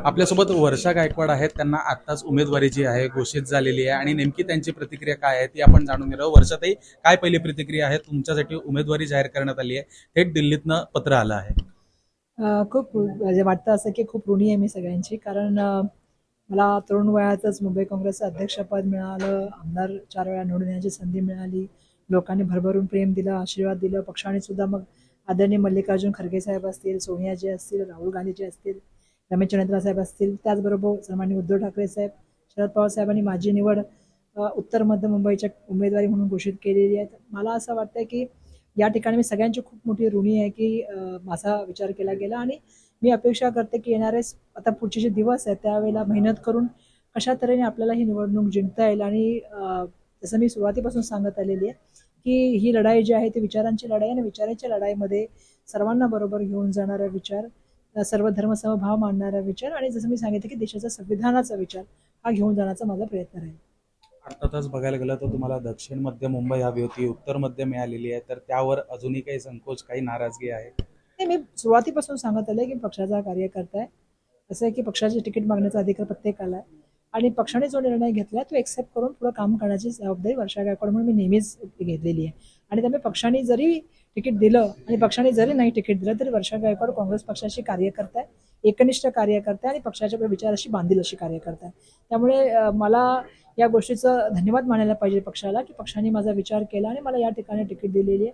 आपल्यासोबत वर्षा गायकवाड आहेत. त्यांना आत्ताच उमेदवारी जी आहे घोषित झालेली आहे आणि नेमकी त्यांची प्रतिक्रिया काय आहे ती आपण जाणून घेणार आहोत. वर्षाताई, काय पहिली प्रतिक्रिया आहे? तुमच्यासाठी उमेदवारी जाहीर करण्यात आली आहे, थेट दिल्लीतनं पत्र आलं आहे. खूप म्हणजे वाटतं असं की खूप ऋणी आहे मी सगळ्यांची. कारण मला तरुण वयातच मुंबई काँग्रेसचं अध्यक्षपद मिळालं, आमदार 4 वेळा निवडून येण्याची संधी मिळाली, लोकांनी भरभरून प्रेम दिलं, आशीर्वाद दिलं, पक्षाने सुद्धा. मग आदरणीय मल्लिकार्जुन खरगे साहेब असतील, सोनियाजी असतील, राहुल गांधीजी असतील, रमेश चंद्र साहेब असतील, त्याचबरोबर सन्माननीय उद्धव ठाकरे साहेब, शरद पवार साहेबांनी माझी निवड उत्तर मध्य मुंबईच्या उमेदवारी म्हणून घोषित केलेली आहे. मला असं वाटतं की या ठिकाणी मी सगळ्यांची खूप मोठी ऋणी आहे की माझा विचार केला गेला. आणि मी अपेक्षा करते की येणारे आता पुढचे जे दिवस आहेत त्यावेळेला मेहनत करून कशा तऱ्हेने आपल्याला ही निवडणूक जिंकता येईल. आणि जसं मी सुरुवातीपासून सांगत आलेली आहे की ही लढाई जी आहे ती विचारांची लढाई, आणि विचारांच्या लढाईमध्ये सर्वांना बरोबर घेऊन जाणारा विचार, सर्व धर्म समभाव मानणारा विचार, आणि जसं मी सांगितलं की देशाचा संविधानाचा विचार हा घेऊन जाण्याचा माझा प्रयत्न राहील. अर्थातच बघायला गेलं तर तुम्हाला दक्षिण मध्य मुंबई हवी होती, उत्तर मध्य मिळालेली आहे, तर त्यावर अजूनही काही संकोच, काही नाराजगी आहे? नाही, मी सुरुवातीपासून सांगत आले की पक्षाचा कार्यकर्ता आहे. असं आहे की पक्षाचे तिकीट मागण्याचा अधिकार प्रत्येकाला आहे, आणि पक्षाने जो निर्णय घेतला तो एक्सेप्ट करून पुढे काम करण्याची जबाबदारी वर्षा गायकवाड म्हणून मी नेहमीच घेतलेली आहे. आणि त्यामुळे पक्षाने जरी तिकीट दिलं आणि पक्षाने जरी नाही तिकीट दिलं तरी वर्षा गायकवाड काँग्रेस पक्षाची कार्यकर्ता आहे, एकनिष्ठ कार्यकर्ता आहे, आणि पक्षाच्या विचाराशी बांधील अशी कार्यकर्ता आहे. त्यामुळे मला या गोष्टीचं धन्यवाद मानायला पाहिजे पक्षाला की पक्षाने माझा विचार केला आणि मला या ठिकाणी तिकीट दिलेली आहे.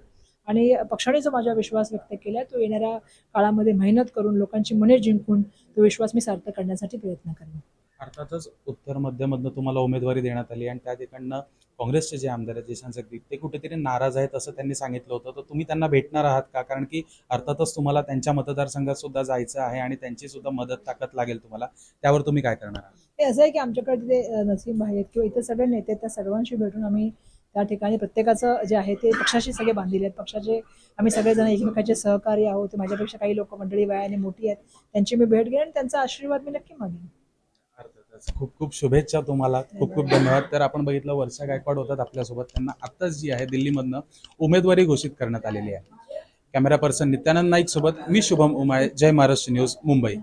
आणि पक्षाने जो माझा विश्वास व्यक्त केला तो येणाऱ्या काळामध्ये मेहनत करून लोकांची मने जिंकून तो विश्वास मी सार्थ करण्यासाठी प्रयत्न करेन. अर्थातच उत्तर मध्यमधनं तुम्हाला उमेदवारी देण्यात आली आणि त्या ठिकाणनं काँग्रेसचे जे आमदार आहेत जिशान जगदीप, ते कुठेतरी नाराज आहेत असं त्यांनी सांगितलं होतं. तर तुम्ही त्यांना भेटणार आहात का? कारण की अर्थातच तुम्हाला त्यांच्या मतदारसंघात सुद्धा जायचं आहे आणि त्यांची सुद्धा मदत ताकद लागेल तुम्हाला. त्यावर तुम्ही काय करणार आहात? हे असं आहे की आमच्याकडे तिथे नसीम भाई आहेत किंवा इतर सगळे नेते, त्या सर्वांशी भेटून आम्ही त्या ठिकाणी प्रत्येकाचं जे आहे ते पक्षाशी सगळे बांधलेले आहेत. पक्षाचे आम्ही सगळेजण एकमेकांचे सहकारी आहोत. माझ्यापेक्षा काही लोक मंडळी वयाने मोठी आहेत, त्यांची मी भेट घेईन आणि त्यांचा आशीर्वाद मी नक्की मागेन. अर्थातच खूप खूप शुभेच्छा तुम्हाला. खूप खूप धन्यवाद. तर आपण बघितलं वर्षा गायकवाड होतात आपल्यासोबत. त्यांना आत्ताच जी आहे दिल्लीमधनं उमेदवारी घोषित करण्यात आलेली आहे. कॅमेरा पर्सन नित्यानंद नाईक सोबत मी शुभम उमाळे. जय महाराष्ट्र न्यूज, मुंबई.